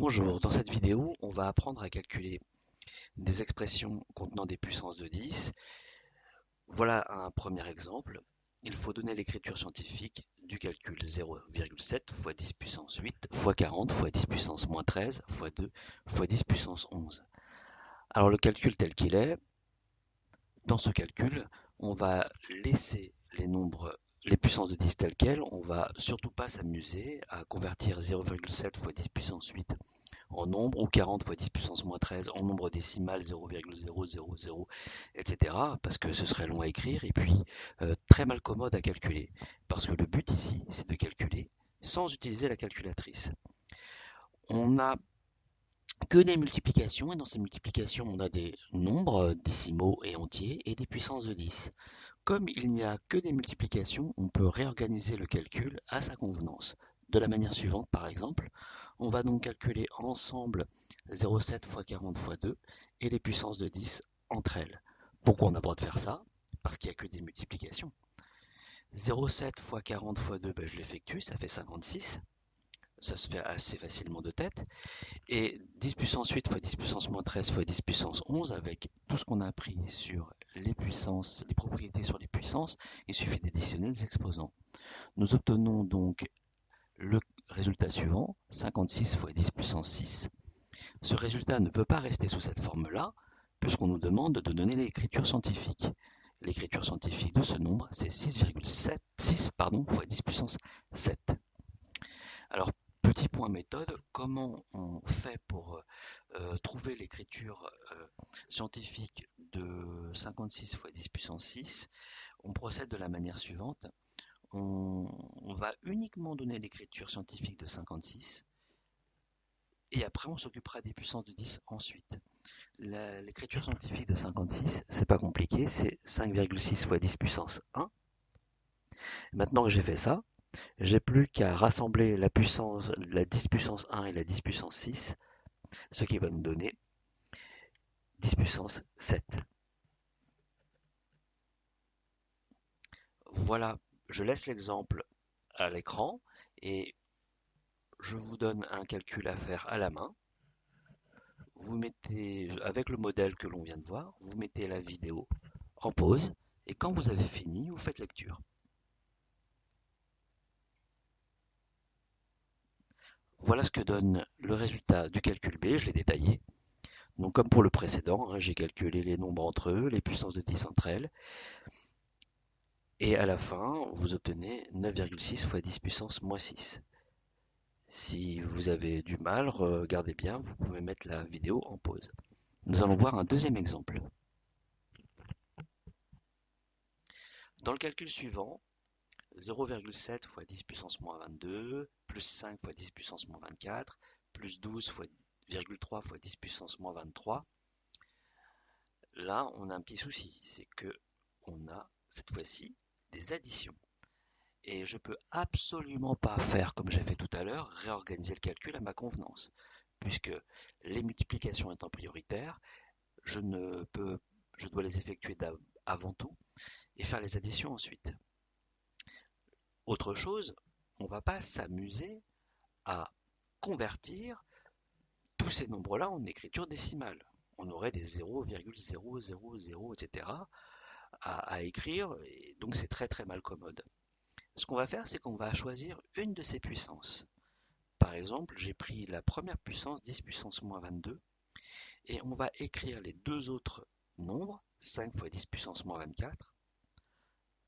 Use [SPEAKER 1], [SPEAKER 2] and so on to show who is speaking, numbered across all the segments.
[SPEAKER 1] Bonjour, dans cette vidéo, on va apprendre à calculer des expressions contenant des puissances de 10. Voilà un premier exemple. Il faut donner l'écriture scientifique du calcul 0,7 fois 10 puissance 8 fois 40 fois 10 puissance moins 13 fois 2 fois 10 puissance 11. Alors le calcul tel qu'il est, dans ce calcul, on va laisser les puissances de 10 telles quelles. On va surtout pas s'amuser à convertir 0,7 fois 10 puissance 8 en nombre, ou 40 fois 10 puissance moins 13 en nombre décimal 0,000, etc. Parce que ce serait long à écrire et puis très mal commode à calculer. Parce que le but ici, c'est de calculer sans utiliser la calculatrice. On n'a que des multiplications, et dans ces multiplications, on a des nombres décimaux et entiers et des puissances de 10. Comme il n'y a que des multiplications, on peut réorganiser le calcul à sa convenance. De la manière suivante, par exemple, on va donc calculer ensemble 0,7 fois 40 fois 2 et les puissances de 10 entre elles. Pourquoi on a le droit de faire ça? Parce qu'il n'y a que des multiplications. 0,7 fois 40 fois 2, je l'effectue, ça fait 56. Ça se fait assez facilement de tête. Et 10 puissance 8 fois 10 puissance moins 13 fois 10 puissance 11, avec tout ce qu'on a appris sur les puissances, les propriétés sur les puissances, il suffit d'additionner les exposants. Nous obtenons donc le résultat suivant, 56 fois 10 puissance 6. Ce résultat ne peut pas rester sous cette forme-là, puisqu'on nous demande de donner l'écriture scientifique. L'écriture scientifique de ce nombre, c'est 6 fois 10 puissance 7. Alors, petit point méthode, comment on fait pour trouver l'écriture scientifique de 56 fois 10 puissance 6? On procède de la manière suivante. On va uniquement donner l'écriture scientifique de 56, et après on s'occupera des puissances de 10 ensuite. L'écriture scientifique de 56, c'est pas compliqué, c'est 5,6 fois 10 puissance 1. Maintenant que j'ai fait ça, j'ai plus qu'à rassembler la 10 puissance 1 et la 10 puissance 6, ce qui va nous donner 10 puissance 7. Voilà, je laisse l'exemple à l'écran et je vous donne un calcul à faire à la main. Vous mettez, avec le modèle que l'on vient de voir, vous mettez la vidéo en pause et quand vous avez fini, vous faites lecture. Voilà ce que donne le résultat du calcul B, je l'ai détaillé. Donc comme pour le précédent, j'ai calculé les nombres entre eux, les puissances de 10 entre elles. Et à la fin, vous obtenez 9,6 fois 10 puissance moins 6. Si vous avez du mal, regardez bien, vous pouvez mettre la vidéo en pause. Nous allons voir un deuxième exemple. Dans le calcul suivant, 0,7 fois 10 puissance moins 22, plus 5 fois 10 puissance moins 24, plus 12 fois 0,3 fois 10 puissance moins 23. Là, on a un petit souci, c'est que on a cette fois-ci des additions. Et je ne peux absolument pas faire comme j'ai fait tout à l'heure, réorganiser le calcul à ma convenance, puisque les multiplications étant prioritaires, je dois les effectuer avant tout et faire les additions ensuite. Autre chose, on ne va pas s'amuser à convertir tous ces nombres-là en écriture décimale. On aurait des 0,000, etc. à écrire, et donc c'est très très mal commode. Ce qu'on va faire, c'est qu'on va choisir une de ces puissances. Par exemple, j'ai pris la première puissance, 10 puissance moins 22, et on va écrire les deux autres nombres, 5 fois 10 puissance moins 24,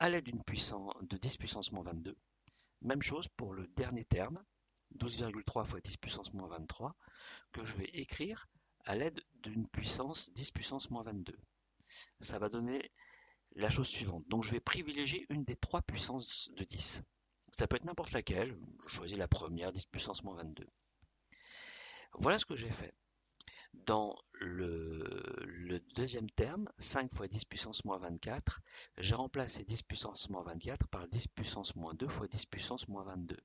[SPEAKER 1] à l'aide de 10 puissance moins 22. Même chose pour le dernier terme, 12,3 fois 10 puissance moins 23, que je vais écrire à l'aide d'une puissance 10 puissance moins 22. Ça va donner la chose suivante. Donc je vais privilégier une des trois puissances de 10. Ça peut être n'importe laquelle, je choisis la première, 10 puissance moins 22. Voilà ce que j'ai fait. Dans le deuxième terme, 5 fois 10 puissance moins 24, j'ai remplacé 10 puissance moins 24 par 10 puissance moins 2 fois 10 puissance moins 22.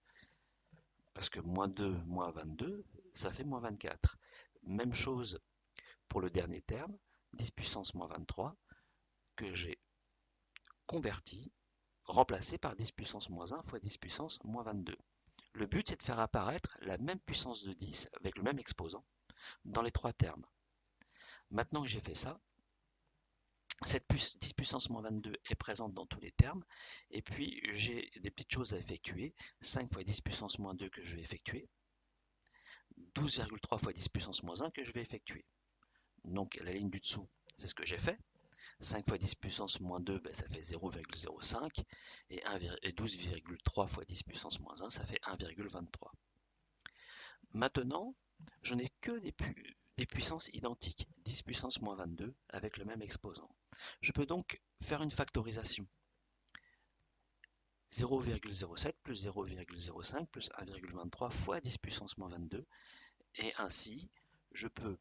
[SPEAKER 1] Parce que moins 2 moins 22, ça fait moins 24. Même chose pour le dernier terme, 10 puissance moins 23, que j'ai converti, remplacé par 10 puissance moins 1 fois 10 puissance moins 22. Le but, c'est de faire apparaître la même puissance de 10 avec le même exposant dans les trois termes. Maintenant que j'ai fait ça, cette 10 puissance moins 22 est présente dans tous les termes, et puis j'ai des petites choses à effectuer. 5 fois 10 puissance moins 2 que je vais effectuer, 12,3 fois 10 puissance moins 1 que je vais effectuer. Donc la ligne du dessous, c'est ce que j'ai fait. 5 fois 10 puissance moins 2, ça fait 0,05, et 12,3 fois 10 puissance moins 1, ça fait 1,23. Maintenant, je n'ai que des puissances identiques, 10 puissance moins 22, avec le même exposant. Je peux donc faire une factorisation. 0,07 plus 0,05 plus 1,23 fois 10 puissance moins 22, et ainsi, je peux,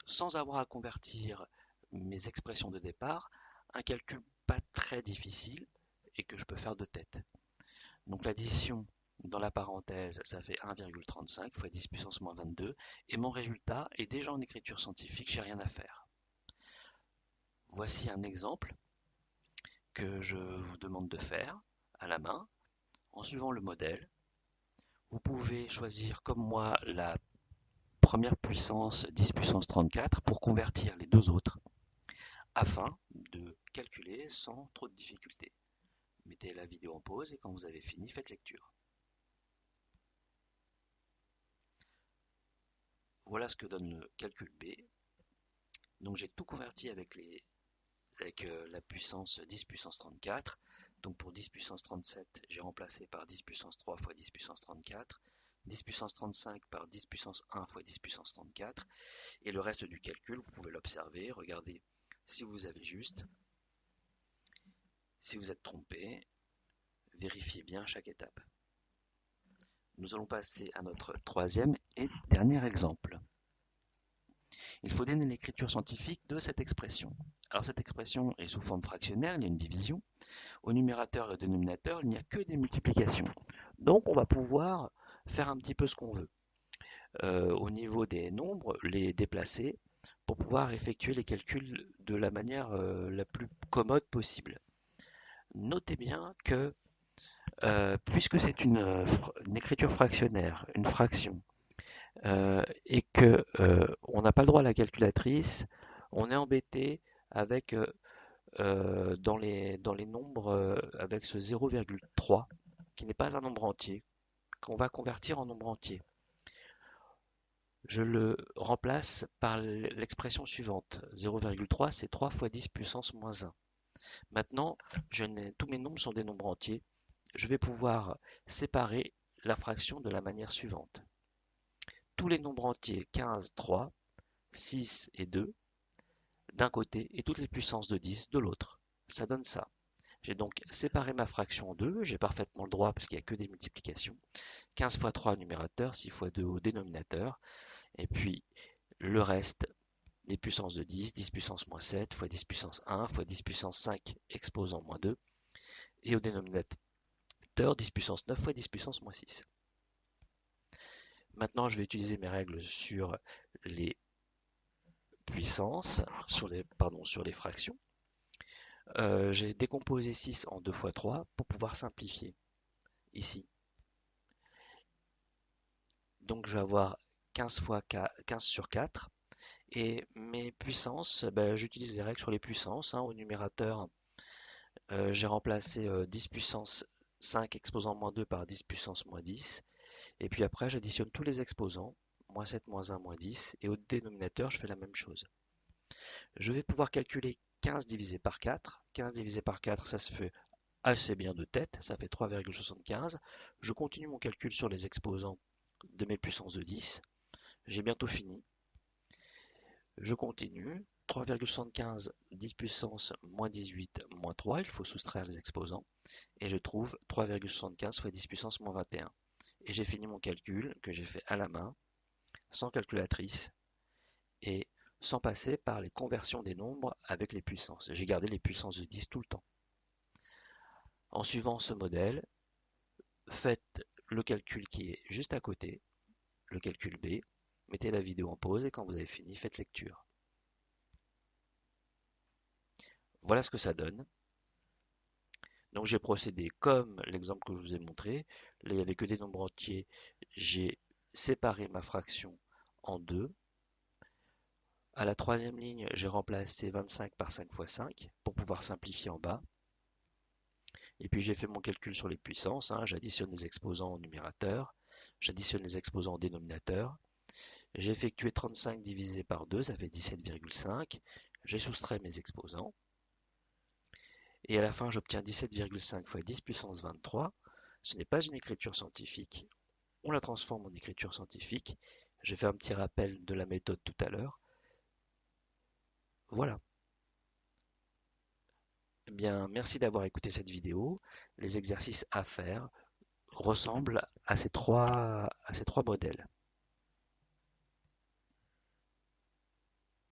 [SPEAKER 1] sans avoir à convertir mes expressions de départ, un calcul pas très difficile et que je peux faire de tête. Donc l'addition dans la parenthèse, ça fait 1,35 fois 10 puissance moins 22, et mon résultat est déjà en écriture scientifique, j'ai rien à faire. Voici un exemple que je vous demande de faire à la main, en suivant le modèle. Vous pouvez choisir comme moi la première puissance 10 puissance 34 pour convertir les deux autres, afin de calculer sans trop de difficultés. Mettez la vidéo en pause et quand vous avez fini, faites lecture. Voilà ce que donne le calcul B. Donc j'ai tout converti avec la puissance 10 puissance 34. Donc pour 10 puissance 37, j'ai remplacé par 10 puissance 3 fois 10 puissance 34, 10 puissance 35 par 10 puissance 1 fois 10 puissance 34, et le reste du calcul, vous pouvez l'observer, regardez si vous avez juste. Si vous êtes trompé, vérifiez bien chaque étape. Nous allons passer à notre troisième et dernier exemple. Il faut donner l'écriture scientifique de cette expression. Alors cette expression est sous forme fractionnaire, il y a une division. Au numérateur et au dénominateur, il n'y a que des multiplications. Donc on va pouvoir faire un petit peu ce qu'on veut. Au niveau des nombres, les déplacer pour pouvoir effectuer les calculs de la manière la plus commode possible. Notez bien que puisque c'est une écriture fractionnaire, une fraction, et que on n'a pas le droit à la calculatrice, on est embêté avec dans les nombres avec ce 0,3 qui n'est pas un nombre entier, qu'on va convertir en nombre entier. Je le remplace par l'expression suivante. 0,3, c'est 3 fois 10 puissance moins 1. Maintenant, tous mes nombres sont des nombres entiers. Je vais pouvoir séparer la fraction de la manière suivante. Tous les nombres entiers 15, 3, 6 et 2 d'un côté et toutes les puissances de 10 de l'autre. Ça donne ça. J'ai donc séparé ma fraction en deux, j'ai parfaitement le droit parce qu'il n'y a que des multiplications. 15 fois 3 au numérateur, 6 fois 2 au dénominateur, et puis le reste des puissances de 10, 10 puissance moins 7 fois 10 puissance 1 fois 10 puissance 5 exposant moins 2, et au dénominateur 10 puissance 9 fois 10 puissance moins 6. Maintenant, je vais utiliser mes règles sur les puissances, sur les fractions. J'ai décomposé 6 en 2 fois 3 pour pouvoir simplifier ici. Donc je vais avoir 15 sur 4. Et mes puissances, j'utilise les règles sur les puissances. Au numérateur, j'ai remplacé 10 puissance 5 exposant moins 2 par 10 puissance moins 10. Et puis après, j'additionne tous les exposants, moins 7, moins 1, moins 10. Et au dénominateur, je fais la même chose. Je vais pouvoir calculer 15 divisé par 4. 15 divisé par 4, ça se fait assez bien de tête, ça fait 3,75. Je continue mon calcul sur les exposants de mes puissances de 10. J'ai bientôt fini. Je continue. 3,75, 10 puissance moins 18 moins 3, il faut soustraire les exposants. Et je trouve 3,75 fois 10 puissance moins 21. Et j'ai fini mon calcul que j'ai fait à la main, sans calculatrice, et sans passer par les conversions des nombres avec les puissances. J'ai gardé les puissances de 10 tout le temps. En suivant ce modèle, faites le calcul qui est juste à côté, le calcul B, mettez la vidéo en pause et quand vous avez fini, faites lecture. Voilà ce que ça donne. Donc j'ai procédé comme l'exemple que je vous ai montré. Là, il n'y avait que des nombres entiers. J'ai séparé ma fraction en deux. À la troisième ligne, j'ai remplacé 25 par 5 fois 5 pour pouvoir simplifier en bas. Et puis j'ai fait mon calcul sur les puissances, hein. J'additionne les exposants au numérateur, j'additionne les exposants au dénominateur. J'ai effectué 35 divisé par 2, ça fait 17,5. J'ai soustrait mes exposants. Et à la fin, j'obtiens 17,5 fois 10 puissance 23. Ce n'est pas une écriture scientifique. On la transforme en écriture scientifique. J'ai fait un petit rappel de la méthode tout à l'heure. Voilà. Eh bien, merci d'avoir écouté cette vidéo. Les exercices à faire ressemblent à ces trois modèles.